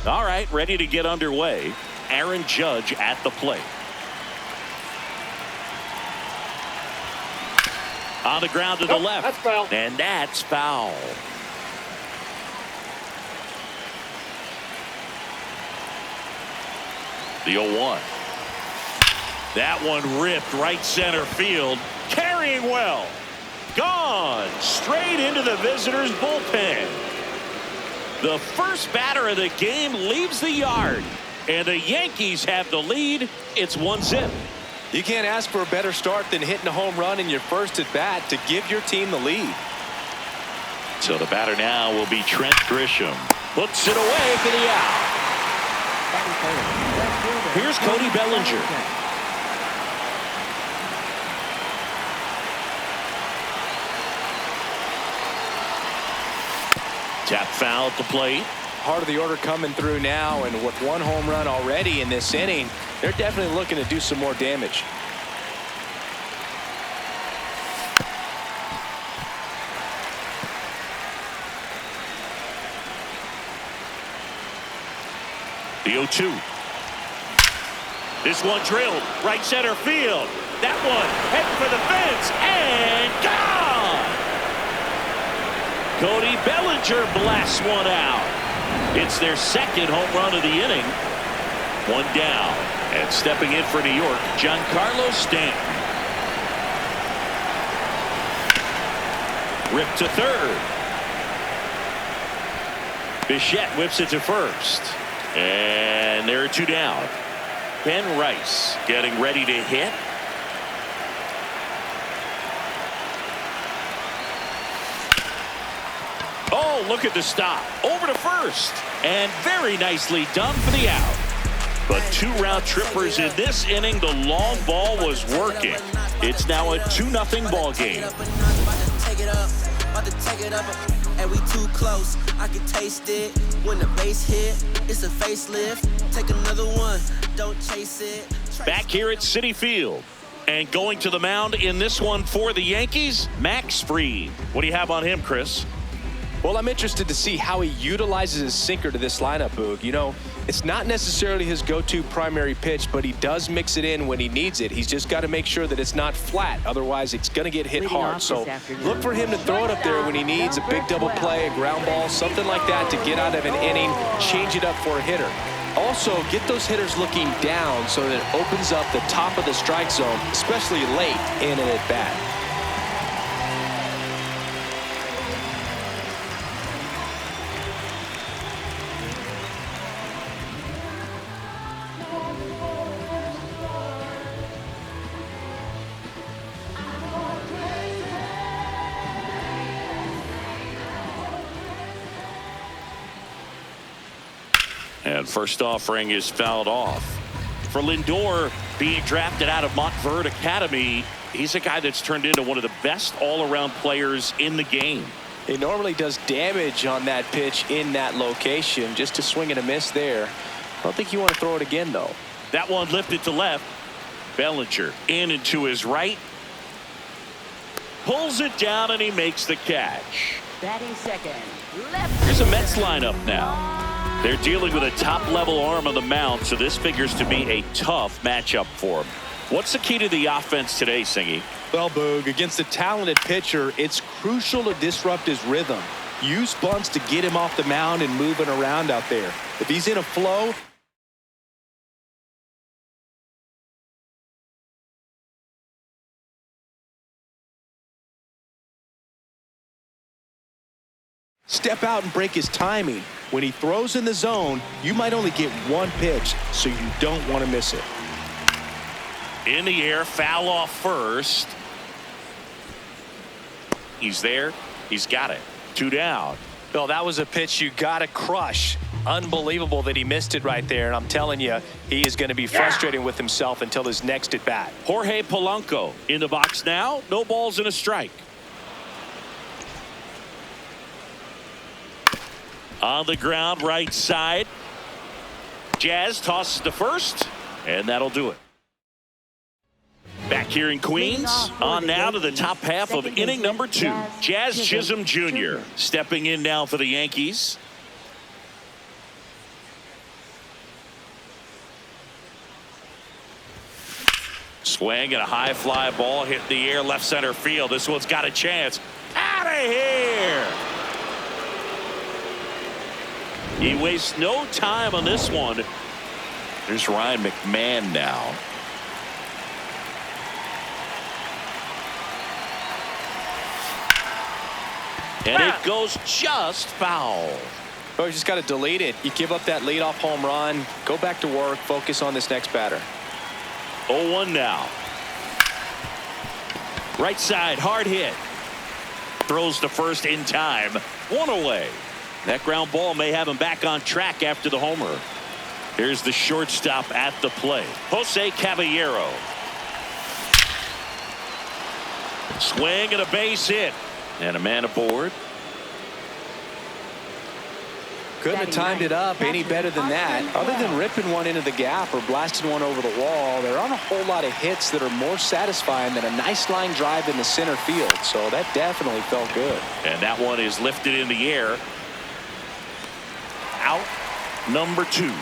All right, ready to get underway. Aaron Judge at the plate. On the ground to the left. That's foul. And that's foul. The 0-1. That one ripped right center field. Carrying well. Gone straight into the visitors' bullpen. The first batter of the game leaves the yard, and the Yankees have the lead. It's 1-0. You can't ask for a better start than hitting a home run in your first at bat to give your team the lead. So the batter now will be Trent Grisham. Puts it away for the out. Here's Cody Bellinger. Tap foul at the plate. Heart of the order coming through now, and with one home run already in this inning, they're definitely looking to do some more damage. The 0-2. This one drilled right center field. That one heading for the fence and gone. Cody Bellinger blasts one out. It's their second home run of the inning. One down. And stepping in for New York, Giancarlo Stanton. Ripped to third. Bichette whips it to first. And there are two down. Ben Rice getting ready to hit. Oh, look at the stop. Over to first. And very nicely done for the out. But two round trippers in this inning. The long ball was working. It's now a 2-0 ball game. And we too close. I can taste it when the bass hit. It's a facelift. Take another one. Don't chase it. Back here at Citi Field. And going to the mound in this one for the Yankees, Max Fried. What do you have on him, Chris? Well, I'm interested to see how he utilizes his sinker to this lineup, Boog. You know, it's not necessarily his go-to primary pitch, but he does mix it in when he needs it. He's just got to make sure that it's not flat. Otherwise, it's going to get hit hard. So look for him to throw it up there when he needs a big double play, a ground ball, something like that to get out of an inning, change it up for a hitter. Also, get those hitters looking down so that it opens up the top of the strike zone, especially late in an at-bat. And first offering is fouled off. For Lindor, being drafted out of Montverde Academy, he's a guy that's turned into one of the best all-around players in the game. He normally does damage on that pitch in that location. Just a swing and a miss there. I don't think you want to throw it again, though. That one lifted to left. Bellinger in and to his right. Pulls it down and he makes the catch. Batting second. Left. Here's a Mets lineup now. They're dealing with a top-level arm on the mound, so this figures to be a tough matchup for them. What's the key to the offense today, Singy? Well, Boog, against a talented pitcher, it's crucial to disrupt his rhythm. Use bunts to get him off the mound and moving around out there. If he's in a flow, step out and break his timing. When he throws in the zone, you might only get one pitch, so you don't want to miss it. In the air, foul off first. He's there. He's got it. Two down. Well, that was a pitch you got to crush. Unbelievable that he missed it right there. And I'm telling you, he is going to be frustrating with himself until his next at bat. Jorge Polanco in the box now. No balls and a strike. On the ground, right side. Jazz tosses to first, and that'll do it. Back here in Queens, on now to the top half of inning number 2. Jazz Chisholm Jr. stepping in now for the Yankees. Swing and a high fly ball hit the air left center field. This one's got a chance. Out of here. He wastes no time on this one. There's Ryan McMahon now. And it goes just foul. Oh, you just got to delete it. You give up that leadoff home run. Go back to work. Focus on this next batter. 0-1 now. Right side, hard hit. Throws to first in time. One away. That ground ball may have him back on track after the homer. Here's the shortstop at the plate, Jose Caballero. Swing and a base hit. And a man aboard. Couldn't have timed it up any better than that. Other than ripping one into the gap or blasting one over the wall, there aren't a whole lot of hits that are more satisfying than a nice line drive in the center field. So that definitely felt good. And that one is lifted in the air. Out number 2.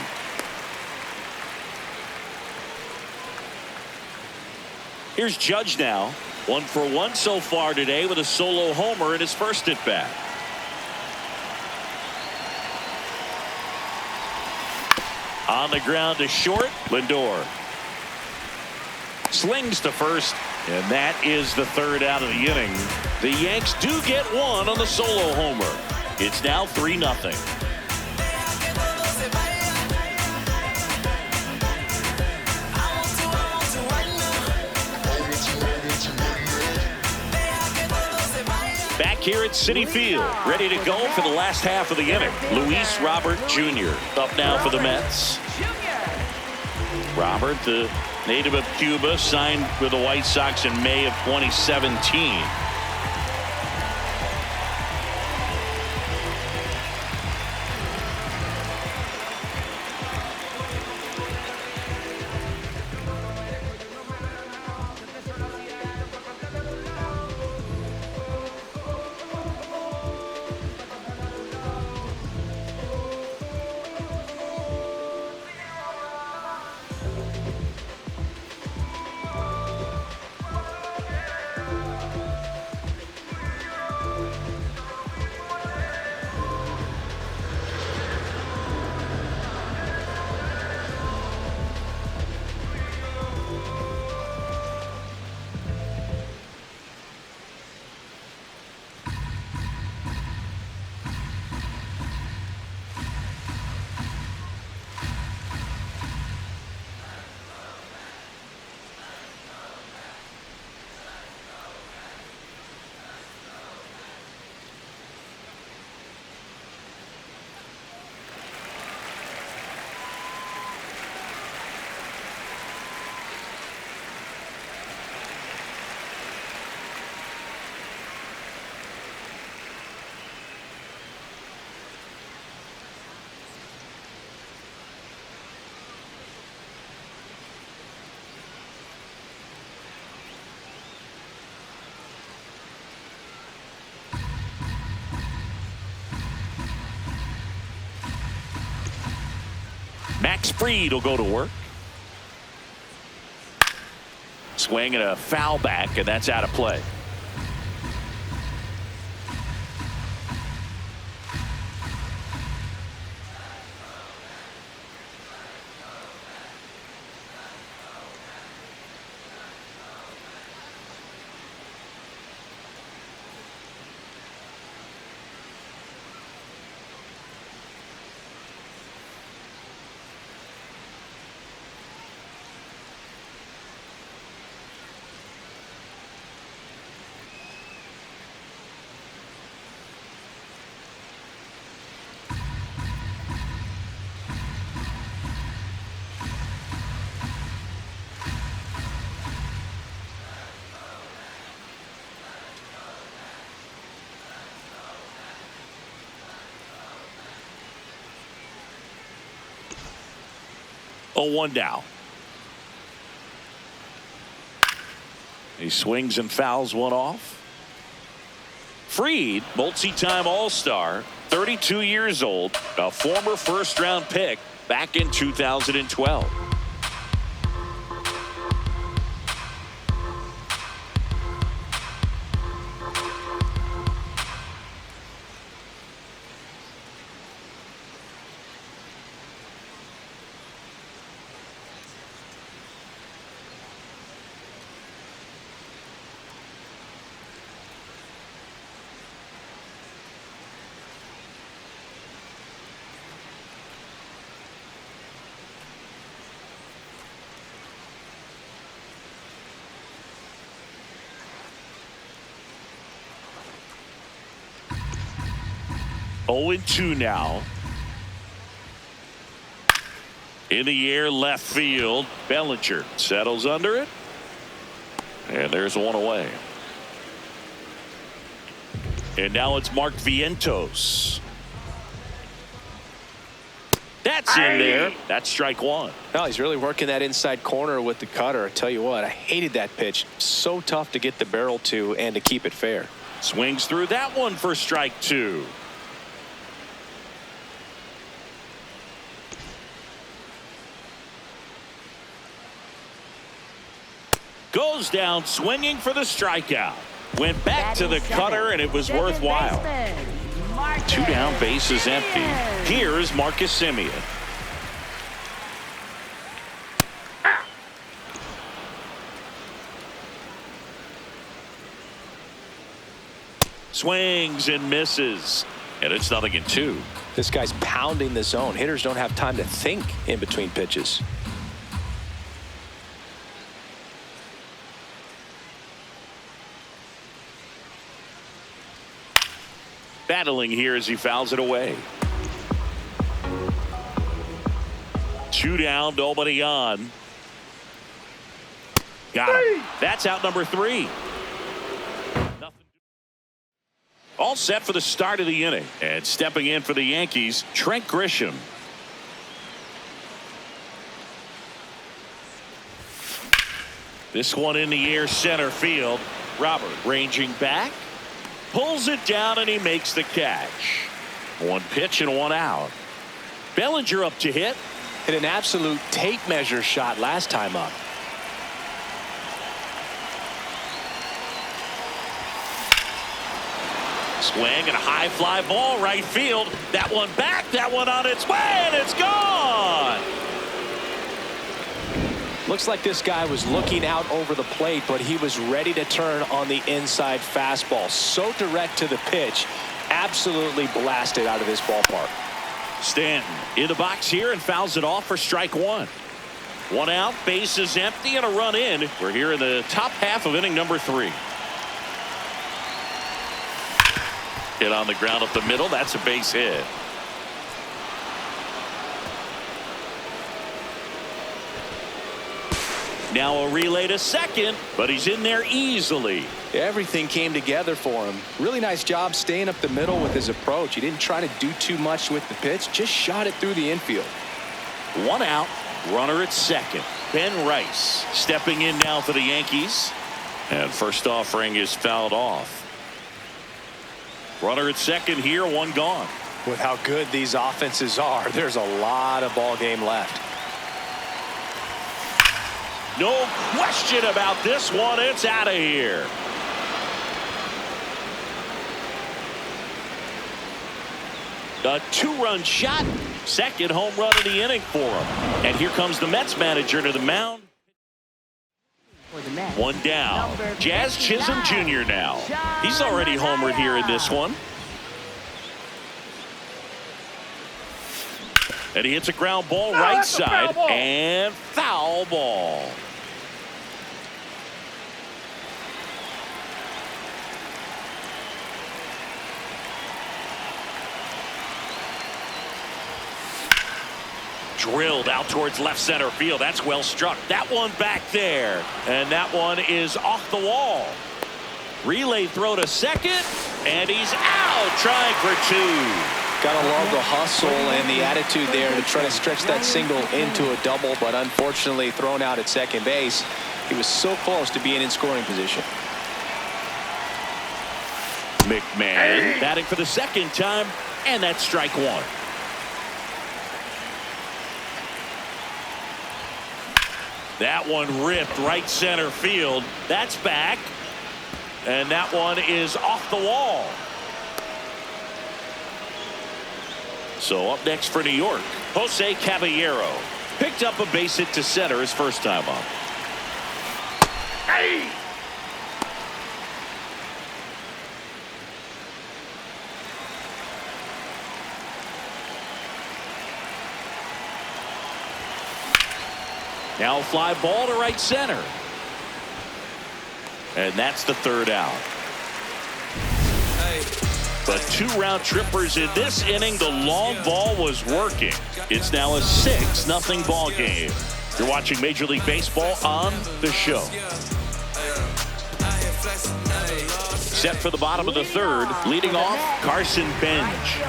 Here's Judge now. 1 for 1 so far today with a solo homer in his first at bat. On the ground to short, Lindor slings to first, and that is the 3rd out of the inning. The Yanks do get one on the solo homer. It's now 3-0. Back here at Citi Field, ready to go for the last half of the inning. Luis Robert Jr. up now for the Mets. Robert, the native of Cuba, signed with the White Sox in May of 2017. Max Fried will go to work. Swing and a foul back, and that's out of play. Oh, 1 down. He swings and fouls one off. Fried, multi-time All-Star, 32 years old, a former first-round pick back in 2012. 0-2 now. In the air, left field. Bellinger settles under it. And there's one away. And now it's Mark Vientos. That's in there. That's strike one. No, he's really working that inside corner with the cutter. I tell you what, I hated that pitch. So tough to get the barrel to and to keep it fair. Swings through that one for strike two. Goes down swinging for the strikeout. Went back to the cutter, and it was worthwhile. 2 down, bases empty. Here's Marcus Semien. Swings and misses. And it's 0-2. This guy's pounding the zone. Hitters don't have time to think in between pitches. Battling here as he fouls it away. 2 down, nobody on. Got him. That's out number 3. All set for the start of the inning. And stepping in for the Yankees, Trent Grisham. This one in the air, center field. Robert ranging back. Pulls it down, and he makes the catch. 1 pitch and 1 out. Bellinger up to hit. Hit an absolute tape measure shot last time up. Swing and a high fly ball right field. That one back, that one on its way, and it's gone. Looks like this guy was looking out over the plate, but he was ready to turn on the inside fastball. So direct to the pitch. Absolutely blasted out of this ballpark. Stanton in the box here and fouls it off for strike 1. 1 out, bases empty, and a run in. We're here in the top half of inning number 3. Hit on the ground up the middle. That's a base hit. Now a relay to second, but he's in there easily. Everything came together for him. Really nice job staying up the middle with his approach. He didn't try to do too much with the pitch, just shot it through the infield. 1 out, runner at second. Ben Rice stepping in now for the Yankees. And first offering is fouled off. Runner at second here, 1 gone. With how good these offenses are, there's a lot of ball game left. No question about this one. It's out of here. A 2-run shot. Second home run of the inning for him. And here comes the Mets manager to the mound. 1 down. Jazz Chisholm Jr. now. He's already homered here in this one. And he hits a ground ball right side. And foul ball. Drilled out towards left center field. That's well struck. That one back there. And that one is off the wall. Relay throw to second. And he's out trying for 2. Gotta love the hustle and the attitude there to try to stretch that single into a double, but unfortunately thrown out at second base. He was so close to being in scoring position. McMahon batting for the second time, and that's strike 1. That one ripped right center field. That's back. And that one is off the wall. So up next for New York, Jose Caballero. Picked up a base hit to center his first time up. Hey! Now fly ball to right center. And that's the 3rd out. Hey, But 2 round trippers in this inning. The long ball was working. It's now a 6-0 ball game. You're watching Major League Baseball on The Show. Set for the bottom of the 3rd. Leading off, Carson Bench.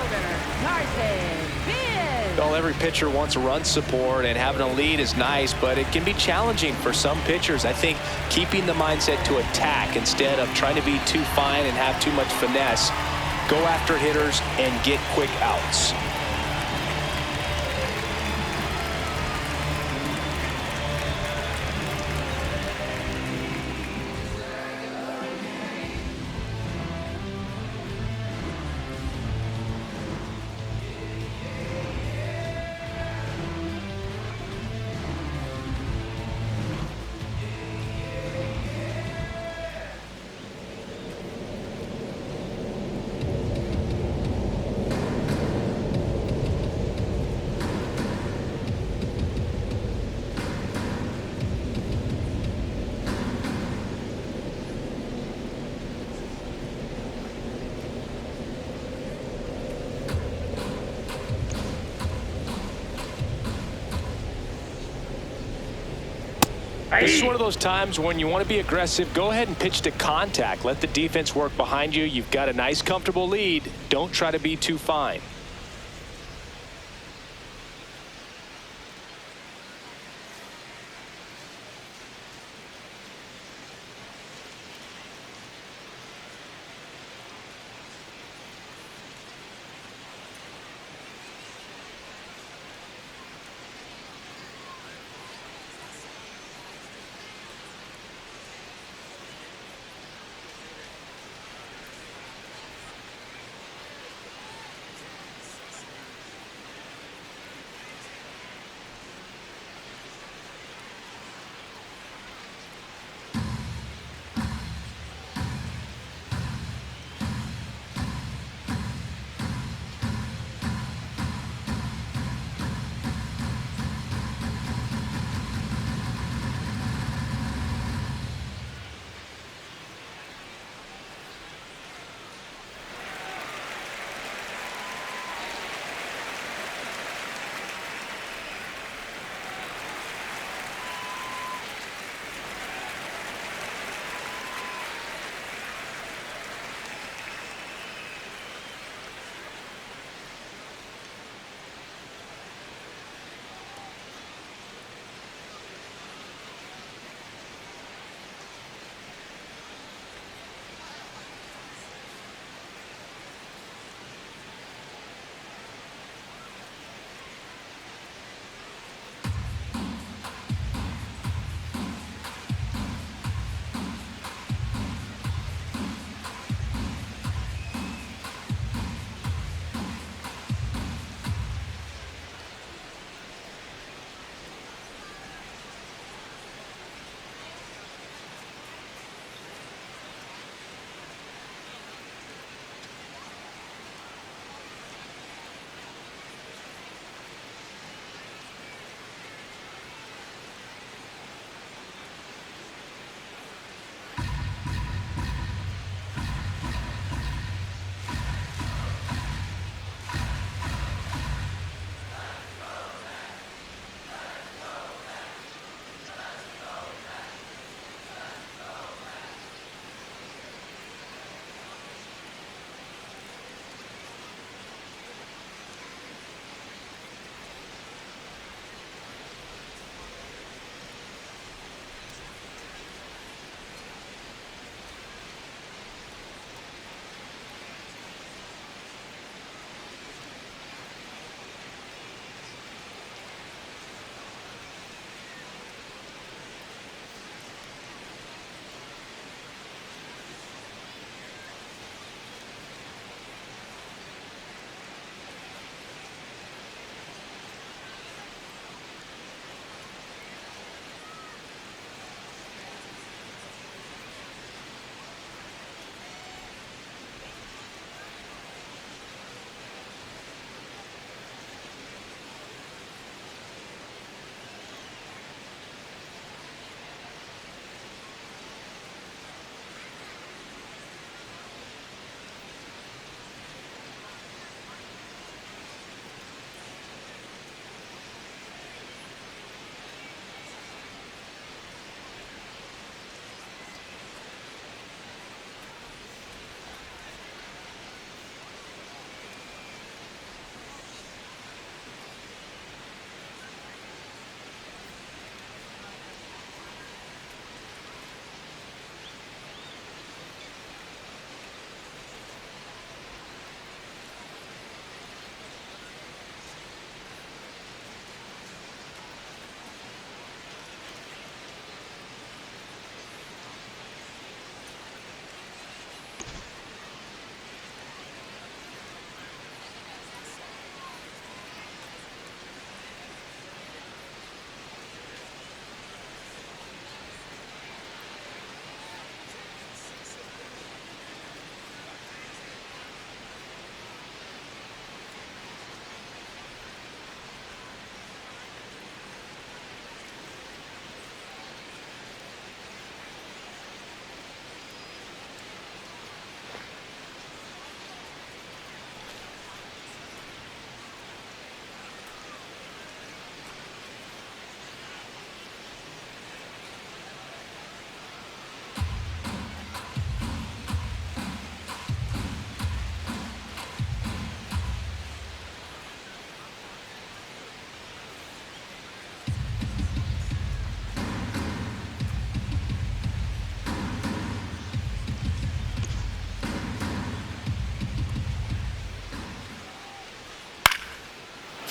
Well, every pitcher wants run support, and having a lead is nice, but it can be challenging for some pitchers. I think keeping the mindset to attack instead of trying to be too fine and have too much finesse. Go after hitters and get quick outs. This is one of those times when you want to be aggressive. Go ahead and pitch to contact. Let the defense work behind you. You've got a nice, comfortable lead. Don't try to be too fine.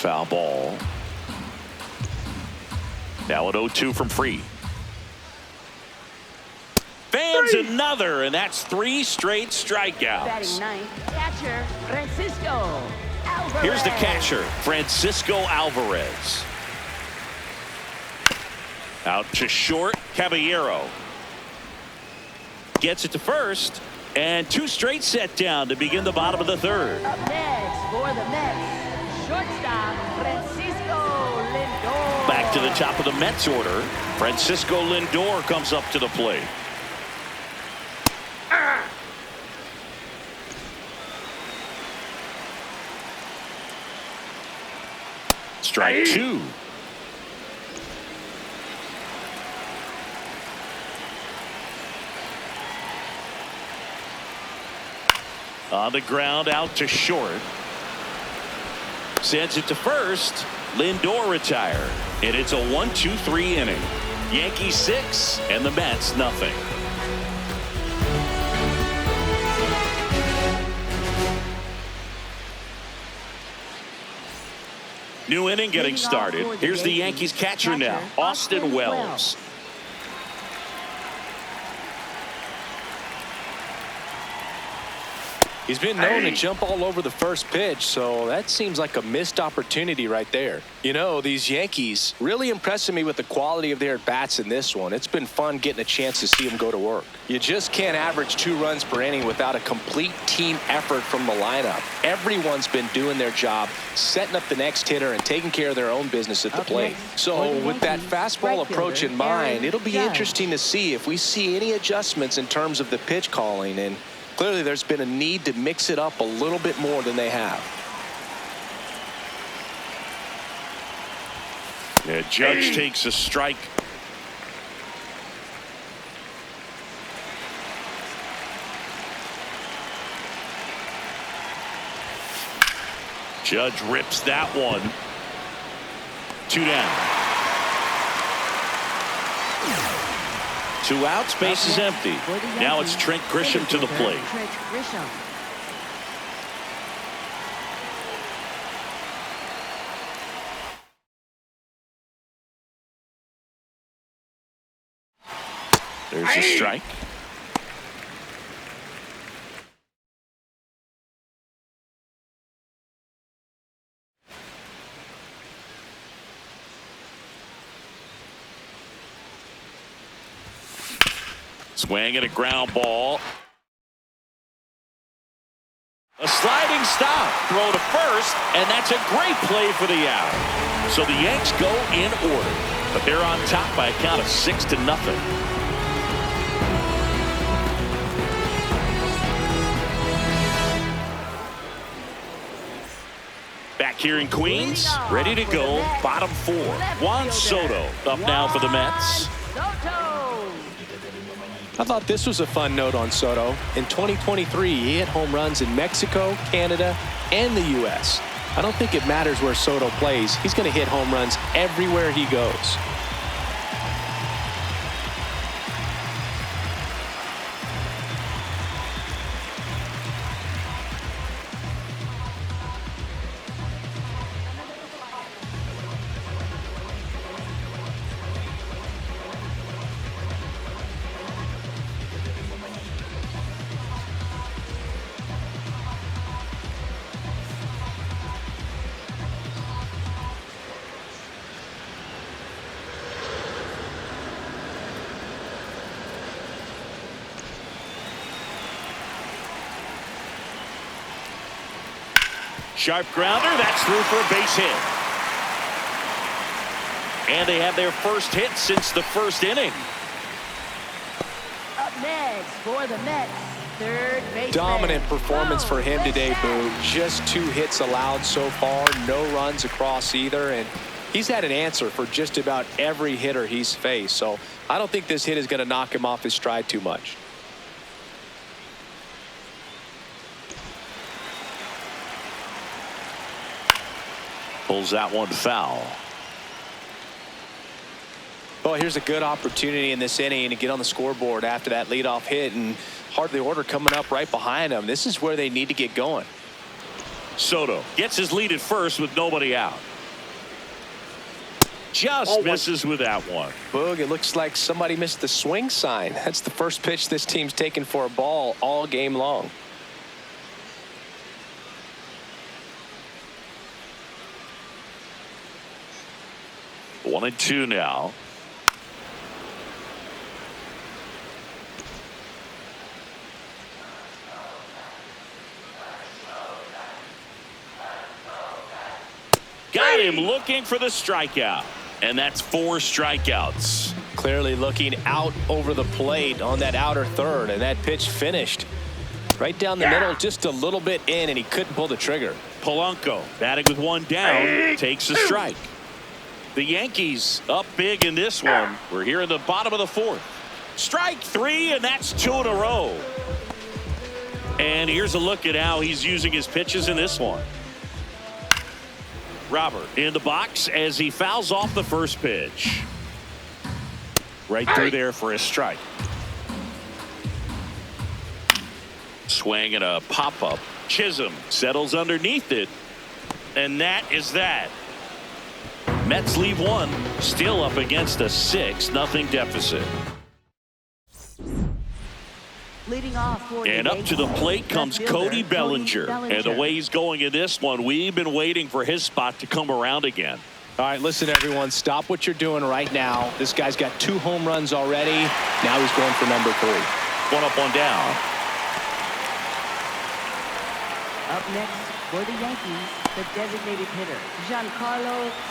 Foul ball. Now an 0-2 from Free. Fans another, and that's 3 straight strikeouts. Batting ninth, catcher Francisco Alvarez. Here's the catcher, Francisco Alvarez. Out to short, Caballero. Gets it to first, and 2 straight set down to begin the bottom of the third. Up next for the Mets, shortstop Francisco Lindor. Back to the top of the Mets order, Francisco Lindor comes up to the plate. Strike 2. On the ground, out to short. Sends it to first. Lindor retired. And it's a 1-2-3 inning. Yankees 6 and the Mets nothing. New inning getting started. Here's the Yankees catcher now, Austin Wells. He's been known to jump all over the first pitch, so that seems like a missed opportunity right there. You know, these Yankees really impressing me with the quality of their bats in this one. It's been fun getting a chance to see them go to work. You just can't average 2 runs per inning without a complete team effort from the lineup. Everyone's been doing their job, setting up the next hitter and taking care of their own business at the plate. So with that fastball approach in mind, it'll be interesting to see if we see any adjustments in terms of the pitch calling. And clearly there's been a need to mix it up a little bit more than they have. Yeah, Judge takes a strike. Judge rips that one. 2 down. 2 outs, base is empty. Now it's Trent Grisham to the plate. Trent Grisham. There's a strike. Swing and a ground ball. A sliding stop. Throw to first, and that's a great play for the out. So the Yanks go in order, but they're on top by a count of 6-0. Back here in Queens, ready to go, bottom 4. Juan Soto up now for the Mets. I thought this was a fun note on Soto. In 2023, he hit home runs in Mexico, Canada, and the U.S. I don't think it matters where Soto plays. He's going to hit home runs everywhere he goes. Sharp grounder, that's through for a base hit. And they have their first hit since the first inning. Up next for the Mets, third baseman. Dominant performance for him today, Boog. Just 2 hits allowed so far, no runs across either, and he's had an answer for just about every hitter he's faced. So I don't think this hit is going to knock him off his stride too much. Pulls that one foul. Well, here's a good opportunity in this inning to get on the scoreboard after that leadoff hit, and part of the order coming up right behind them. This is where they need to get going. Soto gets his lead at first with nobody out. Just misses with that one. Boog, it looks like somebody missed the swing sign. That's the first pitch this team's taken for a ball all game long. One and two now. Got him looking for the strikeout. And that's 4 strikeouts. Clearly looking out over the plate on that outer third, and that pitch finished right down the middle, just a little bit in, and he couldn't pull the trigger. Polanco batting with 1 down, takes a strike. The Yankees up big in this one. We're here in the bottom of the 4th. Strike 3, and that's 2 in a row. And here's a look at how he's using his pitches in this one. Robert in the box as he fouls off the first pitch. Right through there for a strike. Swing and a pop-up. Chisholm settles underneath it. And that is that. Mets leave 1, still up against a 6-0 deficit. Leading off for and up to the plate comes Cody Bellinger. And the way he's going in this one, we've been waiting for his spot to come around again. All right, listen, everyone, stop what you're doing right now. This guy's got 2 home runs already. Now he's going for number 3. 1 up, 1 down. Up next for the Yankees, the designated hitter,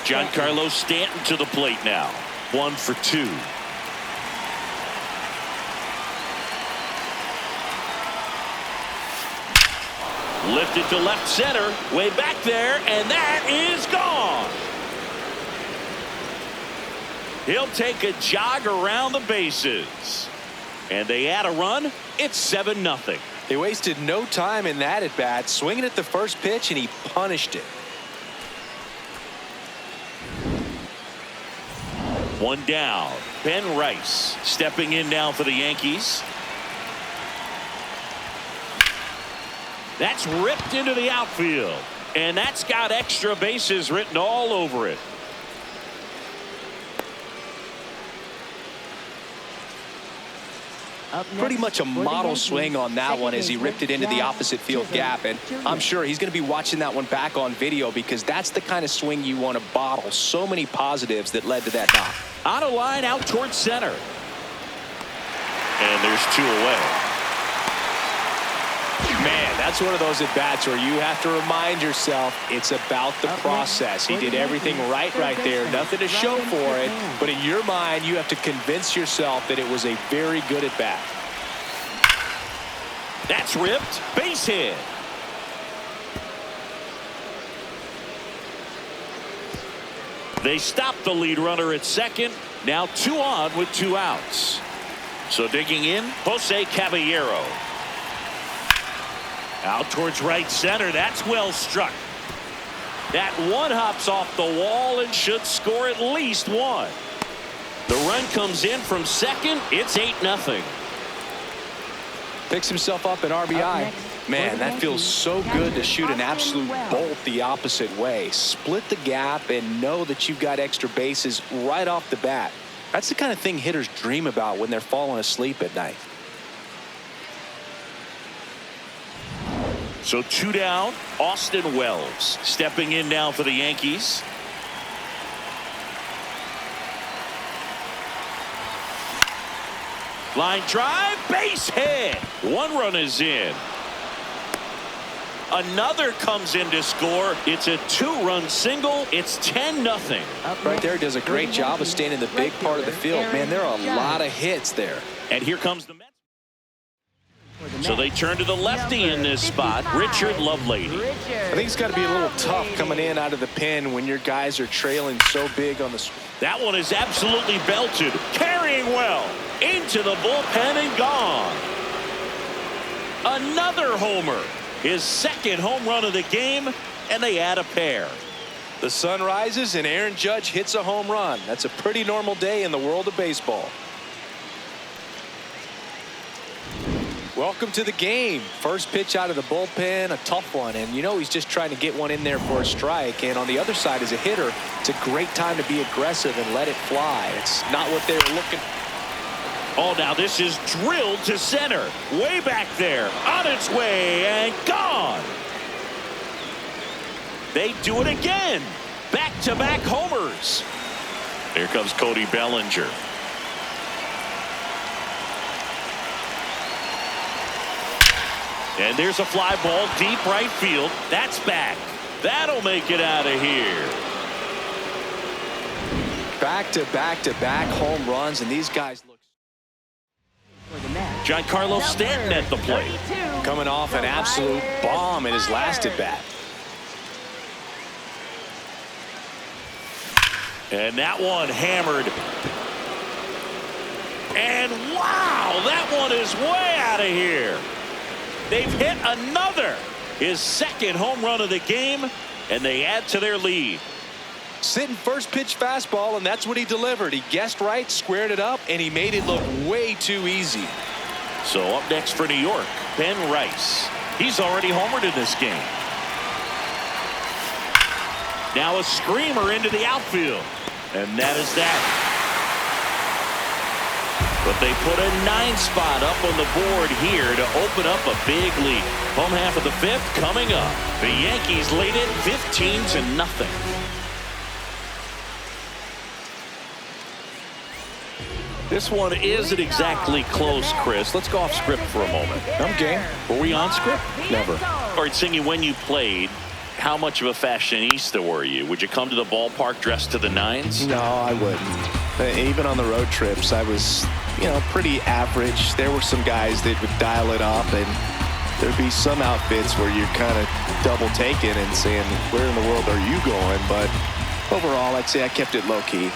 Giancarlo Stanton to the plate now. 1 for 2. Lifted to left center, way back there, and that is gone. He'll take a jog around the bases. And they add a run. It's 7-0. They wasted no time in that at bat, swinging at the first pitch, and he punished it. 1 down. Ben Rice stepping in now for the Yankees. That's ripped into the outfield. And that's got extra bases written all over it. Pretty much a model swing on that one as he ripped it into the opposite field gap. And I'm sure he's going to be watching that one back on video because that's the kind of swing you want to bottle. So many positives that led to that knock. On a line out towards center. And there's 2 away. Man, that's one of those at-bats where you have to remind yourself it's about the process. He did everything right there. Nothing to show for it. But in your mind, you have to convince yourself that it was a very good at-bat. That's ripped. Base hit. They stop the lead runner at second. Now 2 on with 2 outs. So digging in, Jose Caballero. Out towards right center. That's well struck. That one hops off the wall and should score at least 1. The run comes in from second. It's 8-0. Picks himself up an RBI. Man, that feels so good to shoot an absolute bolt the opposite way. Split the gap and know that you've got extra bases right off the bat. That's the kind of thing hitters dream about when they're falling asleep at night. So 2 down. Austin Wells stepping in now for the Yankees. Line drive, base hit. 1 run is in. Another comes in to score. It's a 2-run single. It's 10-0. Right there, does a great job of staying in the big part of the field. Man, there are a lot of hits there. And here comes the Mets. So they turn to the lefty in this spot, Richard Lovelady. I think it's got to be a little tough coming in out of the pen when your guys are trailing so big on the. That one is absolutely belted, carrying well into the bullpen and gone. Another homer, his 2nd home run of the game, and they add a pair. The sun rises and Aaron Judge hits a home run. That's a pretty normal day in the world of baseball. Welcome to the game. First pitch out of the bullpen, a tough one. And, you know, he's just trying to get one in there for a strike. And on the other side, as a hitter, it's a great time to be aggressive and let it fly. It's not what they were looking for. Oh, now this is drilled to center. Way back there. On its way and gone. They do it again. Back-to-back homers. Here comes Cody Bellinger. And there's a fly ball deep right field. That's back. That'll make it out of here. Back-to-back-to-back home runs, and these guys look. Giancarlo Stanton at the plate. Coming off an absolute bomb in his last at-bat. And that one hammered. And wow, that one is way out of here. They've hit another. His second home run of the game, and they add to their lead. Sitting first pitch fastball, and that's what he delivered. He guessed right, squared it up, and he made it look way too easy. So up next for New York, Ben Rice. He's already homered in this game. Now a screamer into the outfield. And that is that. But they put a 9 spot up on the board here to open up a big lead. Home half of the 5th coming up. The Yankees lead it 15-0. This one isn't exactly close, Chris. Let's go off script for a moment. I'm game. Were we on script? Never. All right, Singy, when you played, how much of a fashionista were you? Would you come to the ballpark dressed to the nines? No, I wouldn't. Even on the road trips, I was, you know, pretty average. There were some guys that would dial it up, and there'd be some outfits where you're kind of double taking and saying, where in the world are you going? But overall, I'd say I kept it low key.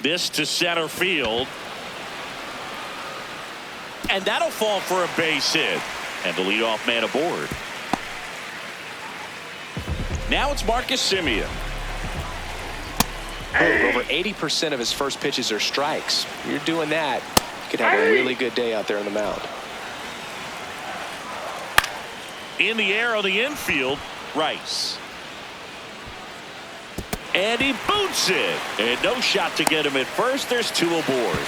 This to center field. And that'll fall for a base hit. And the leadoff man aboard. Now it's Marcus Semien. Over 80% of his first pitches are strikes. You're doing that, you could have a really good day out there on the mound. In the air on the infield, Rice. And he boots it. And no shot to get him at first. There's 2 aboard.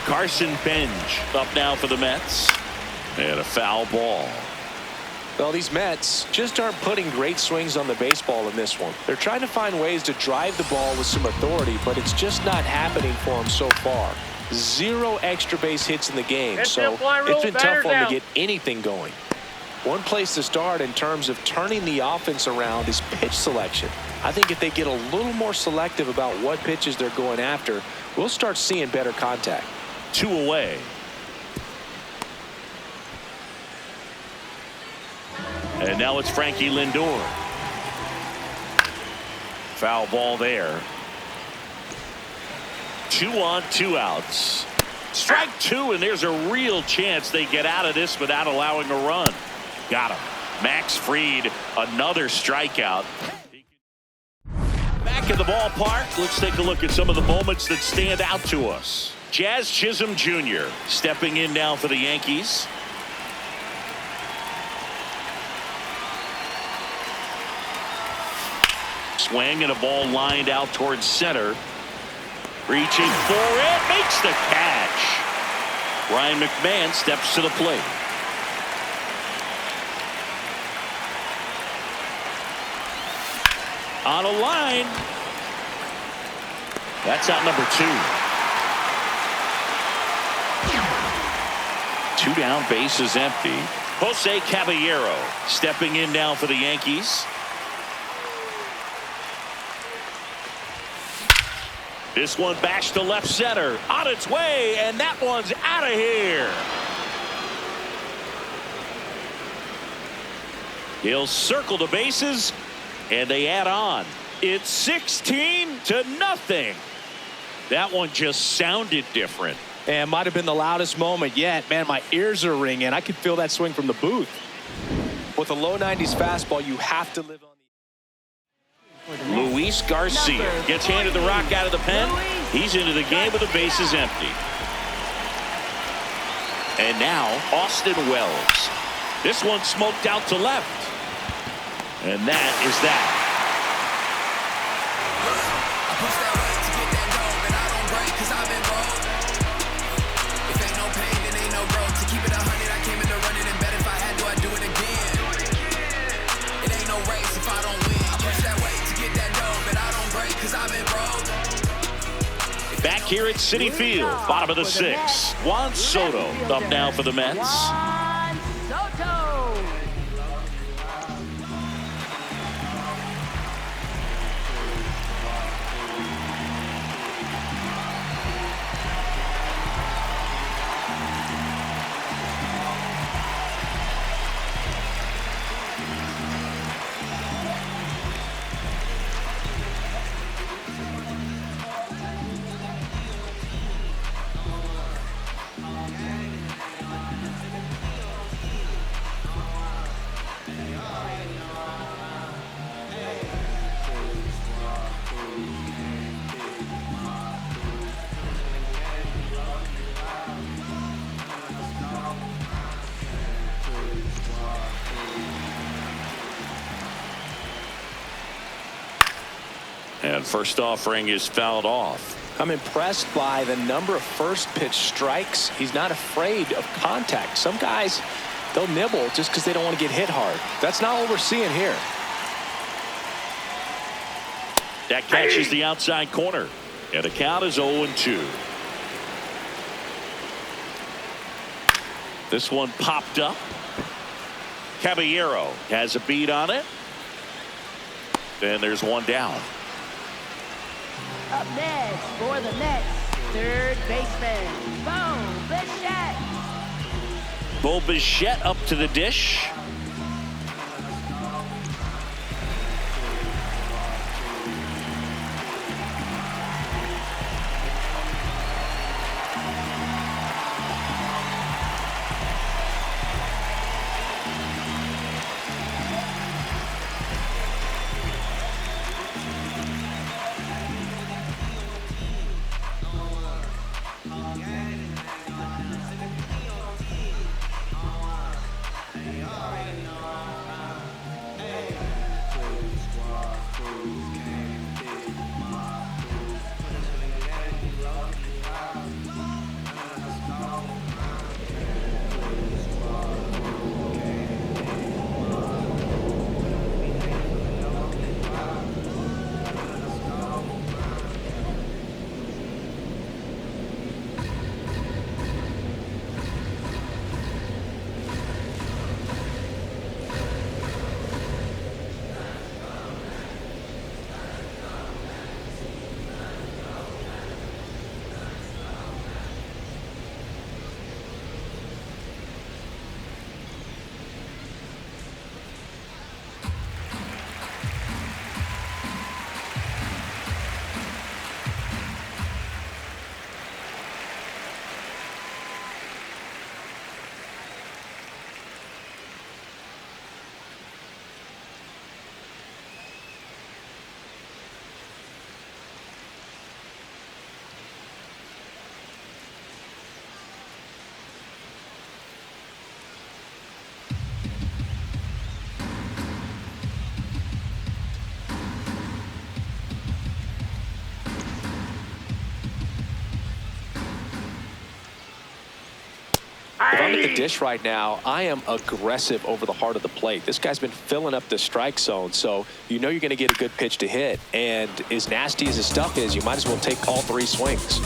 Carson Bench up now for the Mets. And a foul ball. Well, these Mets just aren't putting great swings on the baseball in this one. They're trying to find ways to drive the ball with some authority, but it's just not happening for them so far. 0 extra base hits in the game, so it's been tough for them to get anything going. One place to start in terms of turning the offense around is pitch selection. I think if they get a little more selective about what pitches they're going after, we'll start seeing better contact. 2 away. And now it's Frankie Lindor. Foul ball there. 2 on, 2 outs. Strike 2, and there's a real chance they get out of this without allowing a run. Got him. Max Fried, another strikeout. Back in the ballpark, let's take a look at some of the moments that stand out to us. Jazz Chisholm Jr. stepping in now for the Yankees. Swing and a ball lined out towards center. Reaching for it, makes the catch. Ryan McMahon steps to the plate. On a line. That's out number 2. 2 down, base is empty. Jose Caballero stepping in now for the Yankees. This one bashed to left center. On its way, and that one's out of here. He'll circle the bases, and they add on. It's 16-0. That one just sounded different. And might have been the loudest moment yet. Man, my ears are ringing. I could feel that swing from the booth. With a low 90s fastball, you have to live on the... Luis Garcia gets handed the rock out of the pen. He's into the game with the bases empty. And now Austin Wells. This one smoked out to left. And that is that. Back here at Citi Field, bottom of the sixth. Juan Soto up now for the Mets. Juan Soto. And first offering is fouled off. I'm impressed by the number of first pitch strikes. He's not afraid of contact. Some guys, they'll nibble just because they don't want to get hit hard. That's not what we're seeing here. That catches the outside corner. And the count is 0-2. This one popped up. Caballero has a beat on it. Then there's one down. Up next for the Mets, third baseman, Bo Bichette. Bo Bichette up to the dish. If I'm at the dish right now, I am aggressive over the heart of the plate. This guy's been filling up the strike zone, so you know you're going to get a good pitch to hit. And as nasty as his stuff is, you might as well take all three swings.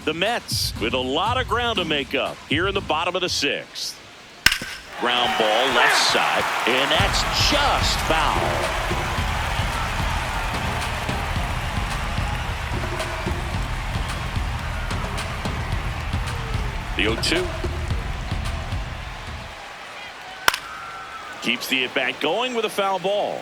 The Mets with a lot of ground to make up here in the bottom of the 6th. Ground ball left side, and that's just foul. The 0-2. Keeps the at-bat going with a foul ball.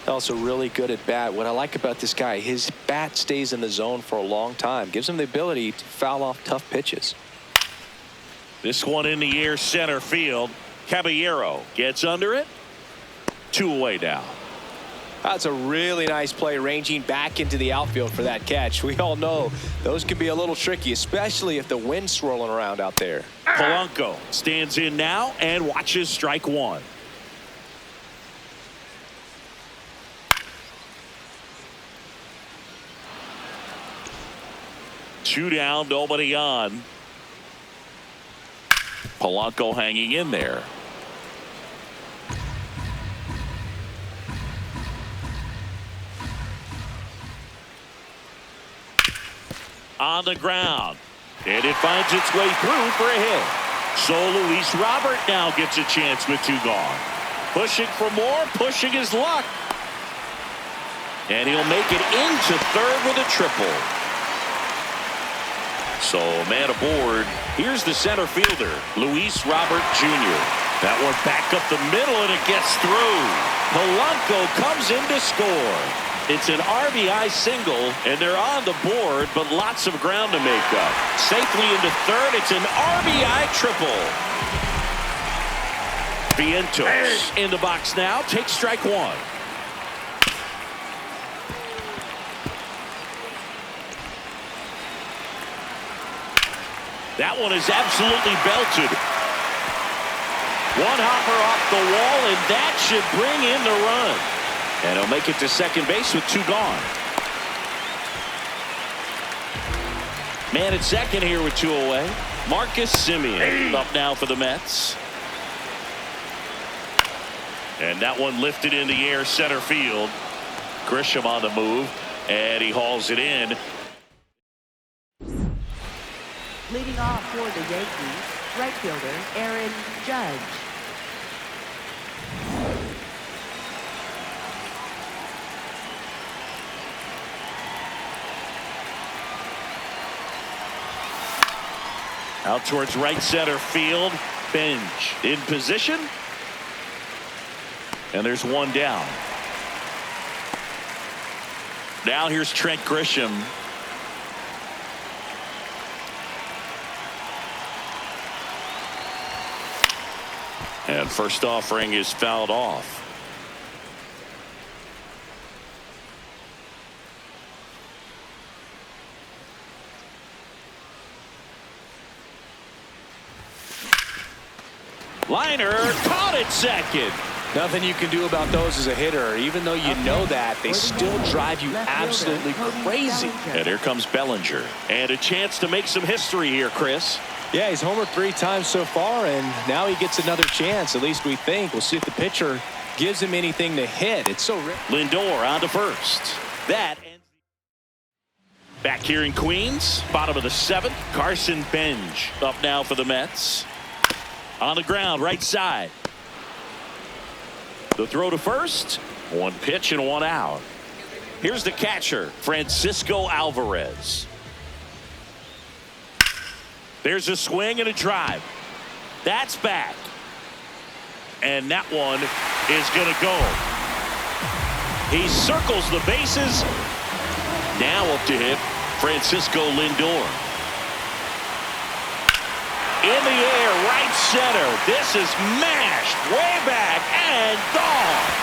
Also really good at bat. What I like about this guy, his bat stays in the zone for a long time. Gives him the ability to foul off tough pitches. This one in the air center field. Caballero gets under it. 2 away now. That's a really nice play, ranging back into the outfield for that catch. We all know those can be a little tricky, especially if the wind's swirling around out there. Polanco stands in now and watches strike 1. Two down, nobody on. Polanco hanging in there. On the ground, and it finds its way through for a hit. So Luis Robert now gets a chance with 2 gone. Pushing for more, pushing his luck. And he'll make it into 3rd with a triple. So man aboard. Here's the center fielder, Luis Robert Jr. That one back up the middle, and it gets through. Polanco comes in to score. It's an RBI single, and they're on the board, but lots of ground to make up. Safely into 3rd. It's an RBI triple. Vientos in the box now. Takes strike 1. That one is absolutely belted. One hopper off the wall, and that should bring in the run. And he'll make it to second base with 2 gone. Man at second here with 2 away. Marcus Semien up now for the Mets. And that one lifted in the air center field. Grisham on the move, and he hauls it in. Leading off for the Yankees, right fielder Aaron Judge. Out towards right center field. Bench in position. And there's 1 down. Now here's Trent Grisham. And first offering is fouled off. Liner caught it second. Nothing you can do about those as a hitter. Even though you know that, they still drive you absolutely crazy. And here comes Bellinger. And a chance to make some history here, Chris. Yeah, he's homered 3 times so far, and now he gets another chance. At least we think. We'll see if the pitcher gives him anything to hit. It's so rare. Lindor on to first. That ends. Back here in Queens, bottom of the 7th. Carson Benj up now for the Mets. On the ground, right side. The throw to first. 1 pitch and 1 out. Here's the catcher, Francisco Alvarez. There's a swing and a drive. That's back. And that one is going to go. He circles the bases. Now up to hit, Francisco Lindor. In the air, right center. This is mashed way back and gone.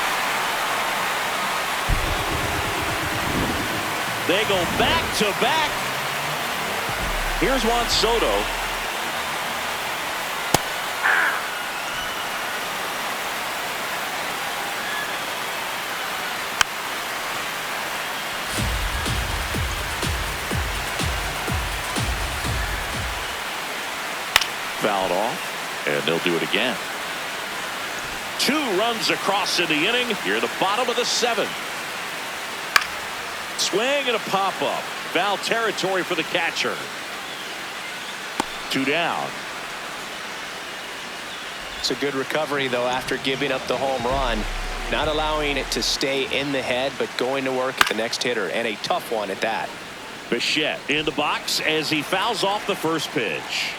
They go back to back. Here's Juan Soto. Fouled off, and they'll do it again. 2 runs across in the inning. Here the bottom of the 7th. Swing and a pop-up. Foul territory for the catcher. 2 down. It's a good recovery, though, after giving up the home run. Not allowing it to stay in the head, but going to work at the next hitter, and a tough one at that. Bichette in the box as he fouls off the first pitch.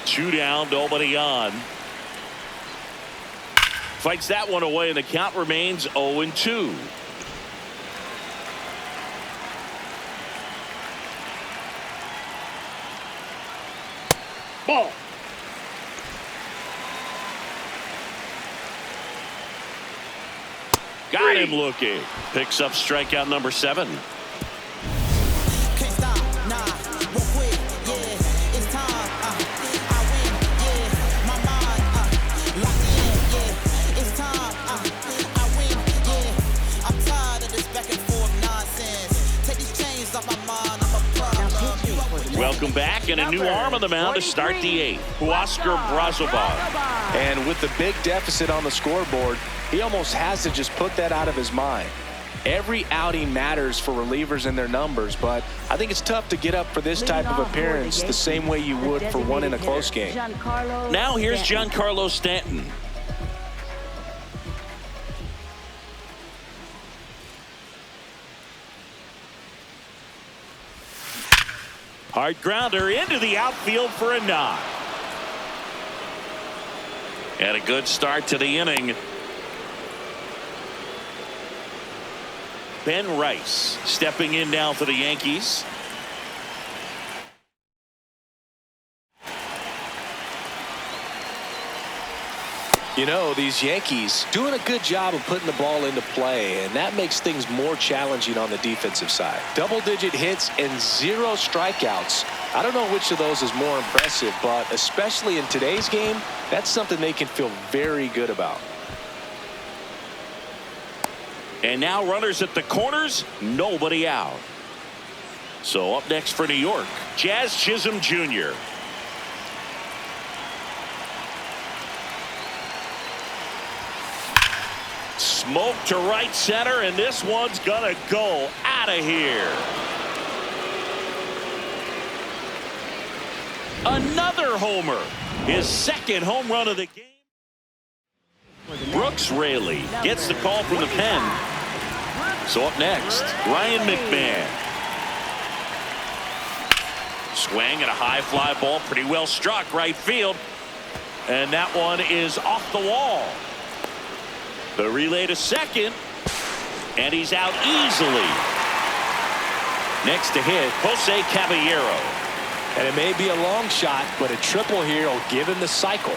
Two down, nobody on. Fights that one away, and the count remains 0-2. Ball. Got him looking. Picks up strikeout number 7. Can't stop, nah, real quick, yeah, it's time, I win, yeah, my mind, locked in, yeah, it's time, I win, yeah, I'm tired of this back and forth nonsense, take these chains off my mind, I'm a problem. Welcome back, and a new arm on the mound to start the 8th. Huascar Brazoban. And with the big deficit on the scoreboard, he almost has to just put that out of his mind. Every outing matters for relievers and their numbers, but I think it's tough to get up for this type of appearance the same way you would for one in a close game. Now here's Giancarlo Stanton. Hard grounder into the outfield for a knock. And a good start to the inning. Ben Rice stepping in now for the Yankees. You know, these Yankees doing a good job of putting the ball into play, and that makes things more challenging on the defensive side. Double-digit hits and 0 strikeouts. I don't know which of those is more impressive, but especially in today's game, that's something they can feel very good about. And now runners at the corners, nobody out. So up next for New York, Jazz Chisholm Jr. Smoke to right center, and this one's gonna go out of here. Another homer, his 2nd home run of the game. Brooks Raley gets the call from the pen. So up next, Ryan McMahon. Swing and a high fly ball, pretty well struck right field, and that one is off the wall. The relay to second, and he's out easily. Next to hit, Jose Caballero. And it may be a long shot, but a triple here will give him the cycle.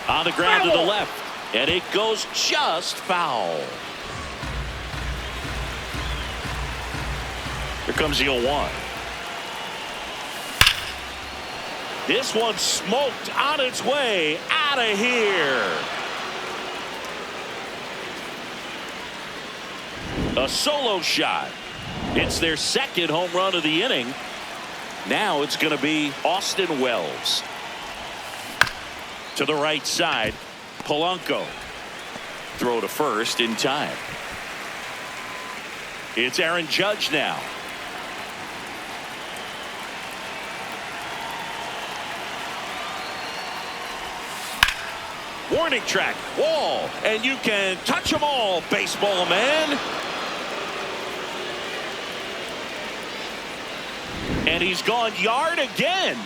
On the ground to the left, and it goes just foul. Here comes the 0-1. This one smoked on its way out of here. A solo shot. It's their 2nd home run of the inning. Now it's going to be Austin Wells. To the right side, Polanco. Throw to first in time. It's Aaron Judge now. Warning track, wall, and you can touch them all, baseball man. And he's gone yard again.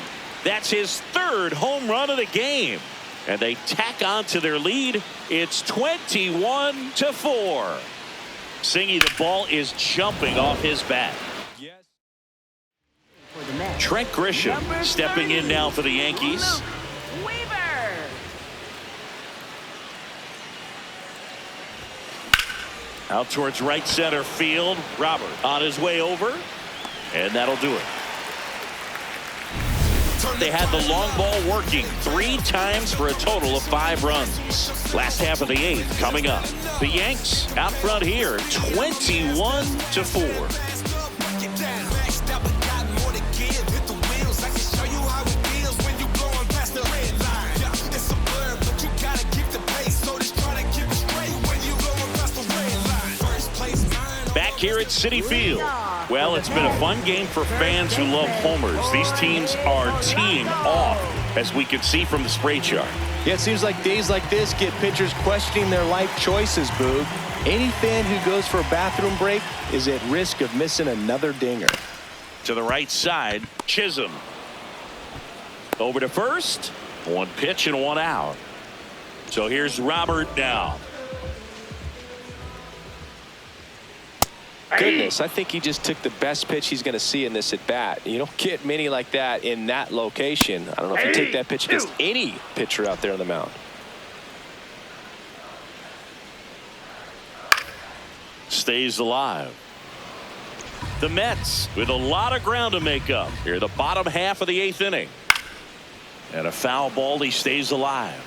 That's his 3rd home run of the game. And they tack on to their lead. It's 21-4. Singy, the ball is jumping off his bat. Yes. Trent Grisham stepping in now for the Yankees. Weaver. Out towards right center field. Robert on his way over. And that'll do it. They had the long ball working 3 times for a total of 5 runs. Last half of the 8th coming up. The Yanks out front here, 21-4. back here at Citi Field. Well, it's been a fun game for fans who love homers. These teams are teeing off, as we can see from the spray chart. Yeah, it seems like days like this get pitchers questioning their life choices, Boog. Any fan who goes for a bathroom break is at risk of missing another dinger. To the right side, Chisholm. Over to first. One pitch and one out. So here's Robert now. Goodness, I think he just took the best pitch he's going to see in this at bat. You don't get many like that in that location. I don't know if you take that pitch against any pitcher out there on the mound. Stays alive. The Mets with a lot of ground to make up here, the bottom half of the 8th inning. And a foul ball, he stays alive.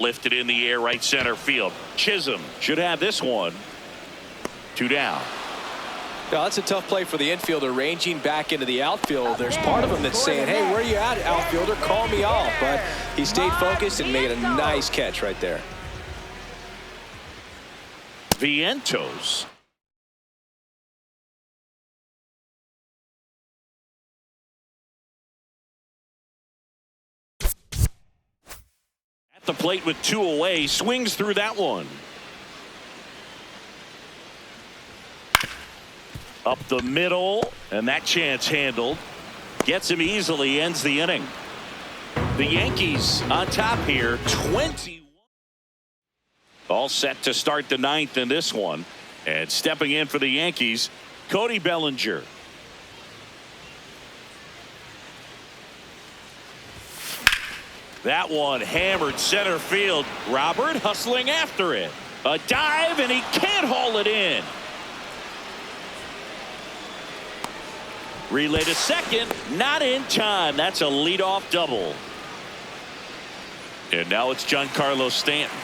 Lifted in the air, right center field. Chisholm should have this one. 2 down. Now, that's a tough play for the infielder, ranging back into the outfield. There's part of him that's saying, hey, where are you at, outfielder? Call me off. But he stayed focused and made a nice catch right there. Vientos. At the plate with 2 away, swings through that one. Up the middle, and that chance handled. Gets him easily, ends the inning. The Yankees on top here, 21. All set to start the 9th in this one. And stepping in for the Yankees, Cody Bellinger. That one hammered center field. Robert hustling after it. A dive, and he can't haul it in. Relay to second, not in time. That's a leadoff double. And now it's Giancarlo Stanton.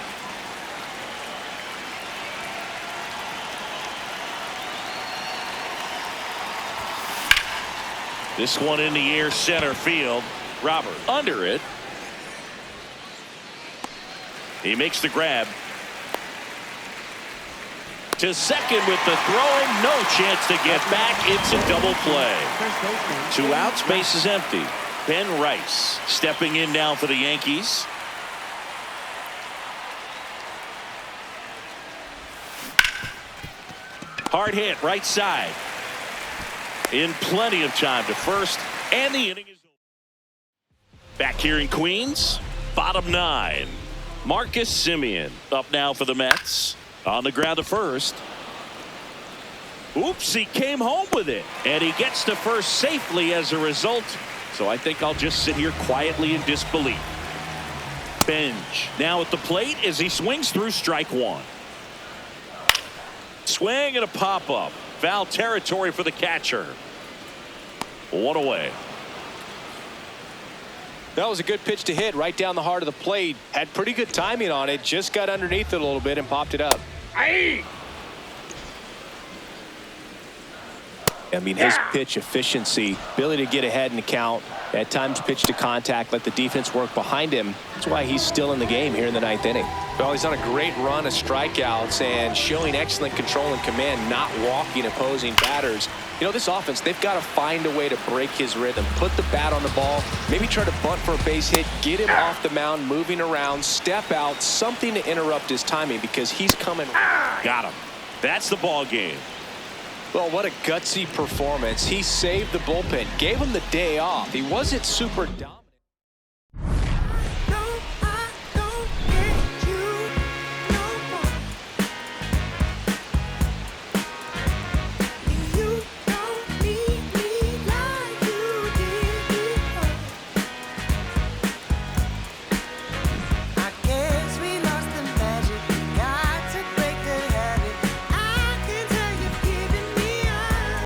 This one in the air, center field. Robert under it. He makes the grab. To second with the throwing. No chance to get back. It's a double play. 2 outs, base is empty. Ben Rice stepping in now for the Yankees. Hard hit, right side. In plenty of time to first, and the inning is over. Back here in Queens, bottom 9. Marcus Semien up now for the Mets. On the ground to first. Oops, he came home with it. And he gets to first safely as a result. So I think I'll just sit here quietly in disbelief. Benj now at the plate as he swings through strike 1. Swing and a pop-up. Foul territory for the catcher. 1 away. That was a good pitch to hit right down the heart of the plate. Had pretty good timing on it. Just got underneath it a little bit and popped it up. Aye. I mean, his pitch efficiency, ability to get ahead in the count, at times pitch to contact, let the defense work behind him. That's why he's still in the game here in the 9th inning. Well, he's on a great run of strikeouts and showing excellent control and command, not walking opposing batters. You know, this offense, they've got to find a way to break his rhythm, put the bat on the ball, maybe try to bunt for a base hit, get him off the mound, moving around, step out, something to interrupt his timing because he's coming. Got him. That's the ball game. Well, what a gutsy performance. He saved the bullpen, gave him the day off. He wasn't super dominant.